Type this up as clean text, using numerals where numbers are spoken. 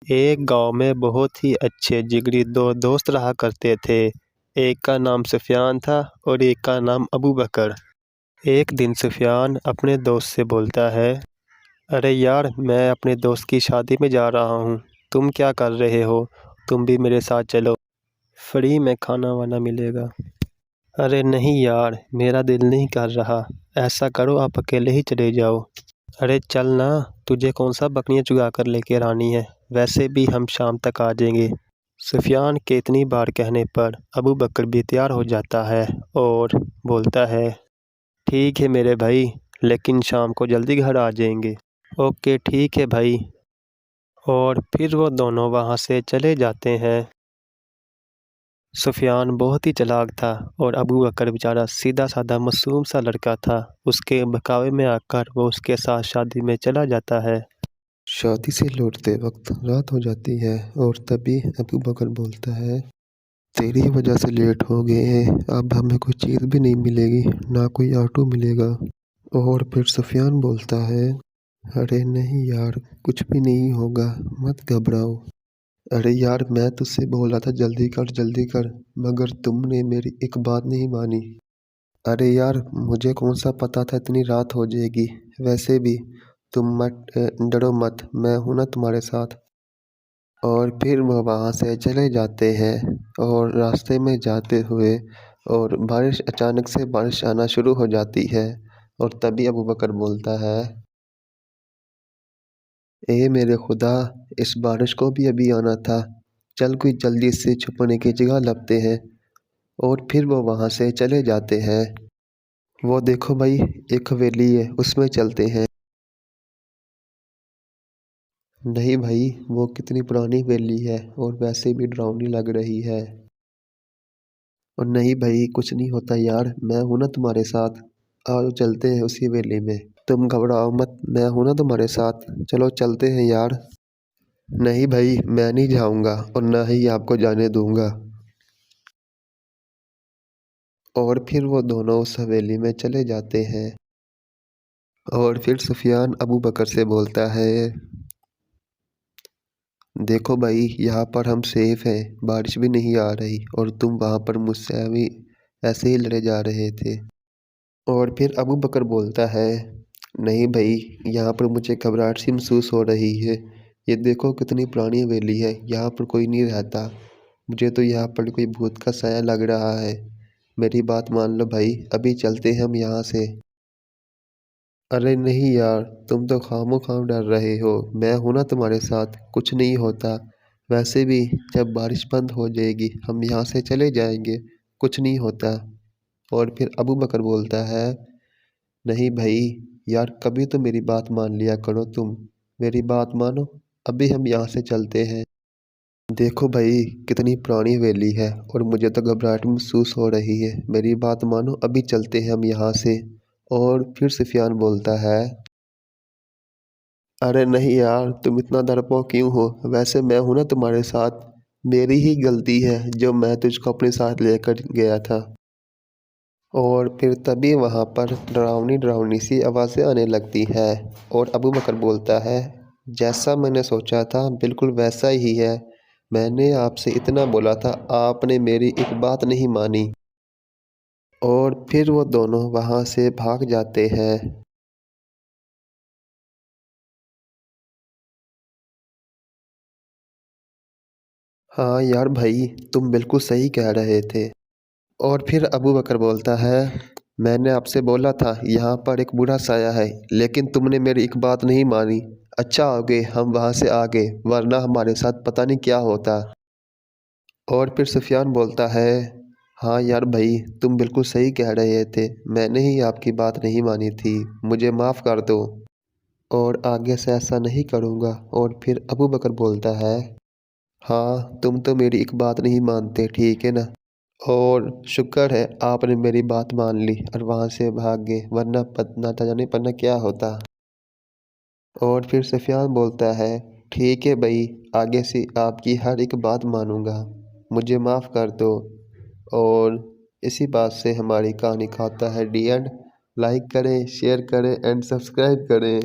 ایک گاؤں میں بہت ہی اچھے جگری دو دوست رہا کرتے تھے۔ ایک کا نام سفیان تھا اور ایک کا نام ابو بکر۔ ایک دن سفیان اپنے دوست سے بولتا ہے، ارے یار، میں اپنے دوست کی شادی میں جا رہا ہوں، تم کیا کر رہے ہو؟ تم بھی میرے ساتھ چلو، فری میں کھانا وانا ملے گا۔ ارے نہیں یار، میرا دل نہیں کر رہا، ایسا کرو آپ اکیلے ہی چلے جاؤ۔ ارے چل نا، تجھے کون سا بکریاں چگا کر لے کے آنی ہے، ویسے بھی ہم شام تک آ جائیں گے۔ سفیان کے اتنی بار کہنے پر ابو بکر بھی تیار ہو جاتا ہے اور بولتا ہے، ٹھیک ہے میرے بھائی، لیکن شام کو جلدی گھر آ جائیں گے۔ اوکے ٹھیک ہے بھائی۔ اور پھر وہ دونوں وہاں سے چلے جاتے ہیں۔ سفیان بہت ہی چلاک تھا اور ابو بکر بیچارہ سیدھا سادہ معصوم سا لڑکا تھا۔ اس کے بہکاوے میں آ کر وہ اس کے ساتھ شادی میں چلا جاتا ہے۔ شادی سے لوٹتے وقت رات ہو جاتی ہے اور تبھی ابو بکر بولتا ہے، تیری وجہ سے لیٹ ہو گئے ہیں، اب ہمیں کوئی چیز بھی نہیں ملے گی، نہ کوئی آٹو ملے گا۔ اور پھر سفیان بولتا ہے، ارے نہیں یار، کچھ بھی نہیں ہوگا، مت گھبراؤ۔ ارے یار، میں تجھ سے بول رہا تھا جلدی کر، مگر تم نے میری ایک بات نہیں مانی۔ ارے یار، مجھے کون سا پتا تھا اتنی رات ہو جائے گی، ویسے بھی تم ڈرو مت، میں ہوں نا تمہارے ساتھ۔ اور پھر وہ وہاں سے چلے جاتے ہیں اور راستے میں جاتے ہوئے اور اچانک سے بارش آنا شروع ہو جاتی ہے اور تبھی ابو بکر بولتا ہے، اے میرے خدا، اس بارش کو بھی ابھی آنا تھا، چل کوئی جلدی سے چھپنے کی جگہ لبتے ہیں۔ اور پھر وہ وہاں سے چلے جاتے ہیں۔ وہ دیکھو بھائی، ایک حویلی ہے، اس میں چلتے ہیں۔ نہیں بھائی، وہ کتنی پرانی حویلی ہے اور ویسے بھی ڈراؤنی لگ رہی ہے۔ اور نہیں بھائی، کچھ نہیں ہوتا یار، میں ہوں نا تمہارے ساتھ، آؤ چلتے ہیں اسی حویلی میں، تم گھبراؤ مت، میں ہوں نا تمہارے ساتھ، چلو چلتے ہیں یار۔ نہیں بھائی، میں نہیں جاؤں گا اور نہ ہی آپ کو جانے دوں گا۔ اور پھر وہ دونوں اس حویلی میں چلے جاتے ہیں اور پھر سفیان ابو بکر سے بولتا ہے، دیکھو بھائی، یہاں پر ہم سیف ہیں، بارش بھی نہیں آ رہی اور تم وہاں پر مجھ سے ابھی ایسے ہی لڑے جا رہے تھے۔ اور پھر ابو بکر بولتا ہے، نہیں بھائی، یہاں پر مجھے گھبراہٹ سی محسوس ہو رہی ہے، یہ دیکھو کتنی پرانی حویلی ہے، یہاں پر کوئی نہیں رہتا، مجھے تو یہاں پر کوئی بھوت کا سایہ لگ رہا ہے، میری بات مان لو بھائی، ابھی چلتے ہیں ہم یہاں سے۔ ارے نہیں یار، تم تو خام و خام ڈر رہے ہو، میں ہوں نا تمہارے ساتھ، کچھ نہیں ہوتا، ویسے بھی جب بارش بند ہو جائے گی ہم یہاں سے چلے جائیں گے، کچھ نہیں ہوتا۔ اور پھر ابو بکر بولتا ہے، نہیں بھائی یار، کبھی تو میری بات مان لیا کرو، تم میری بات مانو، ابھی ہم یہاں سے چلتے ہیں۔ دیکھو بھائی، کتنی پرانی حویلی ہے اور مجھے تو گھبراہٹ محسوس ہو رہی ہے، میری بات مانو، ابھی چلتے ہیں ہم یہاں سے۔ اور پھر سفیان بولتا ہے، ارے نہیں یار، تم اتنا ڈرپوک کیوں ہو، ویسے میں ہوں نا تمہارے ساتھ، میری ہی غلطی ہے جو میں تجھ کو اپنے ساتھ لے کر گیا تھا۔ اور پھر تبھی وہاں پر ڈراؤنی سی آوازیں آنے لگتی ہے اور ابو بکر بولتا ہے، جیسا میں نے سوچا تھا بالکل ویسا ہی ہے، میں نے آپ سے اتنا بولا تھا، آپ نے میری ایک بات نہیں مانی۔ اور پھر وہ دونوں وہاں سے بھاگ جاتے ہیں۔ ہاں یار بھائی، تم بالکل صحیح کہہ رہے تھے۔ اور پھر ابو بکر بولتا ہے، میں نے آپ سے بولا تھا یہاں پر ایک برا سایہ ہے، لیکن تم نے میری ایک بات نہیں مانی، اچھا ہوگے ہم وہاں سے آگے، ورنہ ہمارے ساتھ پتہ نہیں کیا ہوتا۔ اور پھر سفیان بولتا ہے، ہاں یار بھائی، تم بالکل صحیح کہہ رہے تھے، میں نے ہی آپ کی بات نہیں مانی تھی، مجھے معاف کر دو اور آگے سے ایسا نہیں کروں گا۔ اور پھر ابو بکر بولتا ہے، ہاں تم تو میری ایک بات نہیں مانتے، ٹھیک ہے نا، اور شکر ہے آپ نے میری بات مان لی اور وہاں سے بھاگ گئے، ورنہ نہ جانے پڑنا کیا ہوتا۔ اور پھر سفیان بولتا ہے، ٹھیک ہے بھائی، آگے سے آپ کی ہر ایک بات مانوں گا، مجھے معاف کر دو۔ اور اسی بات سے ہماری کہانی کا ہوتا ہے ڈی اینڈ۔ لائک کریں، شیئر کریں اینڈ سبسکرائب کریں۔